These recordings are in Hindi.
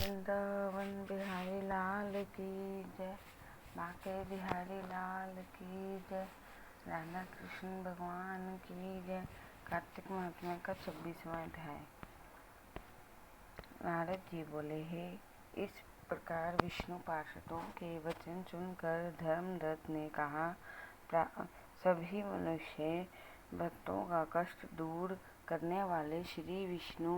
वृंदावन बिहारी लाल की जय, बाके बिहारी लाल की जय, राधा कृष्ण भगवान की जय। कार्तिक महात्म्य का 26वां अध्याय। नारद जी बोले, हे इस प्रकार विष्णु पार्षदों के वचन सुनकर धर्मरथ ने कहा, सभी मनुष्य भक्तों का कष्ट दूर करने वाले श्री विष्णु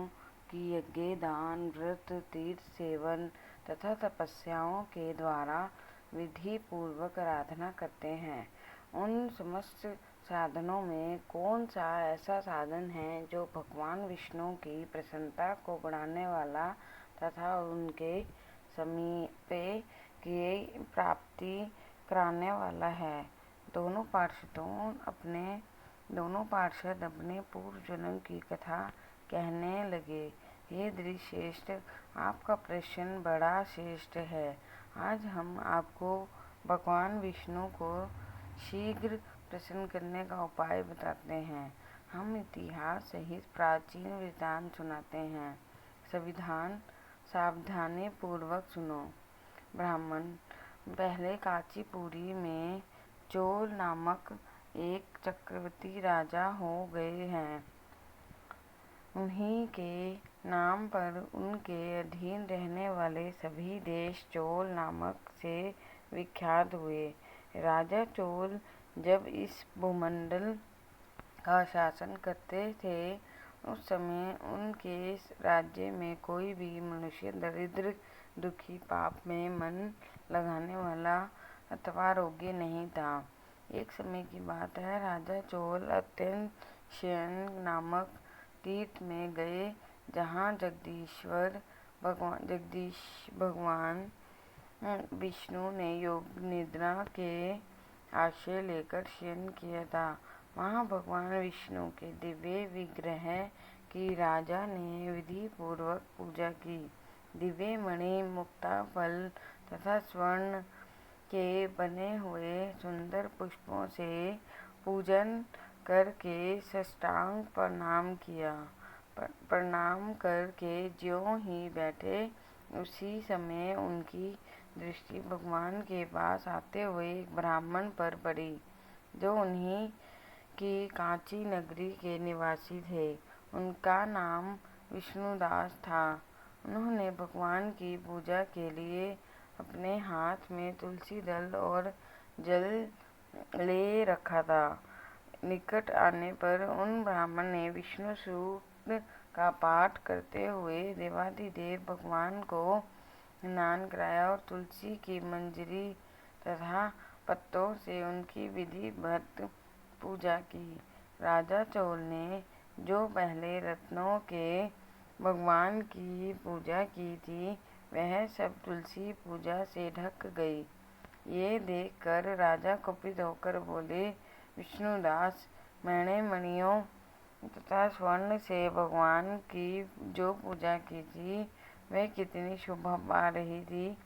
की यज्ञ, दान, व्रत, तीर्थ सेवन तथा तपस्याओं के द्वारा विधि पूर्वक आराधना करते हैं। उन समस्त साधनों में कौन सा ऐसा साधन है जो भगवान विष्णु की प्रसन्नता को बढ़ाने वाला तथा उनके समीप की प्राप्ति कराने वाला है। दोनों पार्षद अपने पूर्व जन्म की कथा कहने लगे। हे द्विश्रेष्ठ, आपका प्रश्न बड़ा श्रेष्ठ है। आज हम आपको भगवान विष्णु को शीघ्र प्रसन्न करने का उपाय बताते हैं। हम इतिहास सहित प्राचीन वृत्तांत सुनाते हैं। सावधानी पूर्वक सुनो। ब्राह्मण, पहले कांचीपुरी में चोल नामक एक चक्रवर्ती राजा हो गए हैं। उन्हीं के नाम पर उनके अधीन रहने वाले सभी देश चोल नामक से विख्यात हुए। राजा चोल जब इस भूमंडल का शासन करते थे, उस समय उनके राज्य में कोई भी मनुष्य दरिद्र, दुखी, पाप में मन लगाने वाला अथवा रोगी नहीं था। एक समय की बात है, राजा चोल अत्यंत शयन नामक तीर्थ में गए, जहाँ जगदीश भगवान विष्णु ने योग निद्रा के आश्रय लेकर शयन किया था। वहाँ भगवान विष्णु के दिव्य विग्रह की राजा ने विधि पूर्वक पूजा की। दिव्य मणि, मुक्ता फल तथा स्वर्ण के बने हुए सुंदर पुष्पों से पूजन करके साष्टांग प्रणाम किया। प्रणाम करके ज्यों ही बैठे, उसी समय उनकी दृष्टि भगवान के पास आते हुए एक ब्राह्मण पर पड़ी, जो उन्हीं की कांची नगरी के निवासी थे। उनका नाम विष्णुदास था। उन्होंने भगवान की पूजा के लिए अपने हाथ में तुलसी दल और जल ले रखा था। निकट आने पर उन ब्राह्मण ने विष्णु सूक्त का पाठ करते हुए देवाधिदेव भगवान को स्नान कराया और तुलसी की मंजरी तथा पत्तों से उनकी विधिवत पूजा की। राजा चोल ने जो पहले रत्नों के भगवान की पूजा की थी, वह सब तुलसी पूजा से ढक गई। ये देखकर राजा कुपित होकर बोले, विष्णुदास, मैंने मणियों तथा स्वर्ण से भगवान की जो पूजा की थी, वह कितनी शोभा पा रही थी।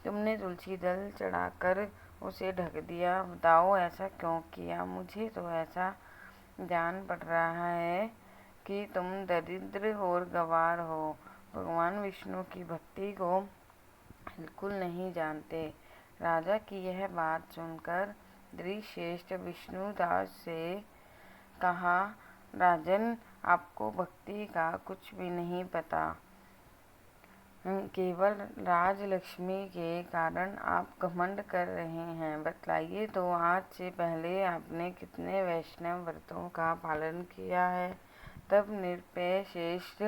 तुमने तुलसी दल चढ़ाकर उसे ढक दिया। बताओ, ऐसा क्यों किया? मुझे तो ऐसा जान पड़ रहा है कि तुम दरिद्र और गंवार हो, भगवान विष्णु की भक्ति को बिल्कुल नहीं जानते। राजा की यह बात सुनकर द्विश्रेष्ठ विष्णुदास से कहा, राजन, आपको भक्ति का कुछ भी नहीं पता। केवल राजलक्ष्मी के कारण आप घमंड कर रहे हैं। बतलाइए तो, आज से पहले आपने कितने वैष्णव व्रतों का पालन किया है? तब निरपय श्रेष्ठ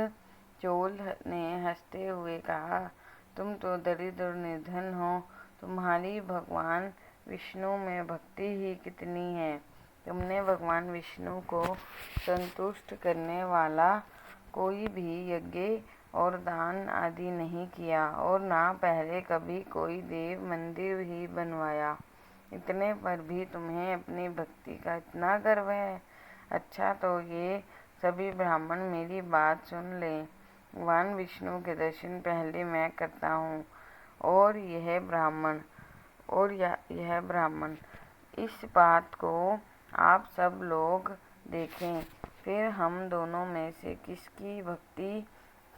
चोल ने हंसते हुए कहा, तुम तो दरिद्र और निर्धन हो। तुम्हारी भगवान विष्णु में भक्ति ही कितनी है। तुमने भगवान विष्णु को संतुष्ट करने वाला कोई भी यज्ञ और दान आदि नहीं किया, और ना पहले कभी कोई देव मंदिर ही बनवाया। इतने पर भी तुम्हें अपनी भक्ति का इतना गर्व है। अच्छा, तो ये सभी ब्राह्मण मेरी बात सुन लें। भगवान विष्णु के दर्शन पहले मैं करता हूँ, और यह ब्राह्मण इस बात को आप सब लोग देखें। फिर हम दोनों में से किसकी भक्ति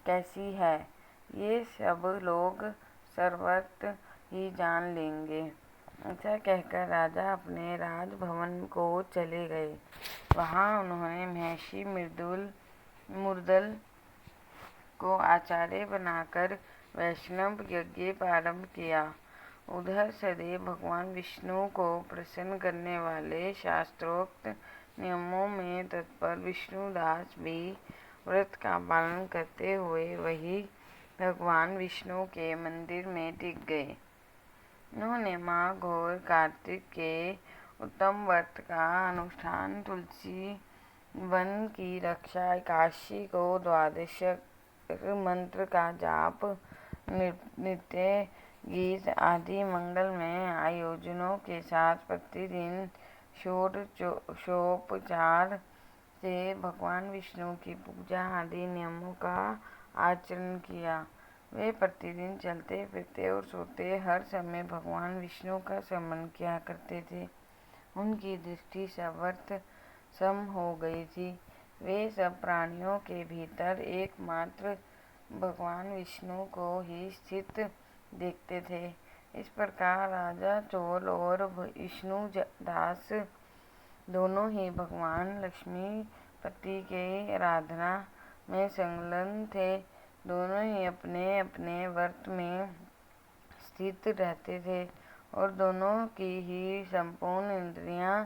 कैसी है, ये सब लोग सर्वत्र ही जान लेंगे। ऐसा कहकर राजा अपने राजभवन को चले गए। वहाँ उन्होंने महर्षि मुर्दल को आचार्य बनाकर वैष्णव यज्ञ प्रारंभ किया। उधर सदैव भगवान विष्णु को प्रसन्न करने वाले शास्त्रोक्त नियमों में तत्पर विष्णुदास भी व्रत का पालन करते हुए वही भगवान विष्णु के मंदिर में टिक गए। उन्होंने माह घोर कार्तिक के उत्तम व्रत का अनुष्ठान, तुलसी वन की रक्षा, एकादशी को द्वादश मंत्र का जाप, नृत्य गीत आदि मंगलमय आयोजनों के साथ प्रतिदिन षोडशोपचार से भगवान विष्णु की पूजा आदि नियमों का आचरण किया। वे प्रतिदिन चलते फिरते और सोते हर समय भगवान विष्णु का स्मरण किया करते थे। उनकी दृष्टि सर्वत्र सम हो गई थी। वे सब प्राणियों के भीतर एकमात्र भगवान विष्णु को ही स्थित देखते थे। इस प्रकार राजा चोल और विष्णुदास दोनों ही भगवान लक्ष्मीपति के आराधना में संलग्न थे। दोनों ही अपने अपने व्रत में स्थित रहते थे और दोनों की ही संपूर्ण इंद्रियां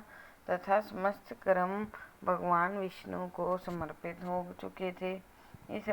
तथा समस्त कर्म भगवान विष्णु को समर्पित हो चुके थे। इस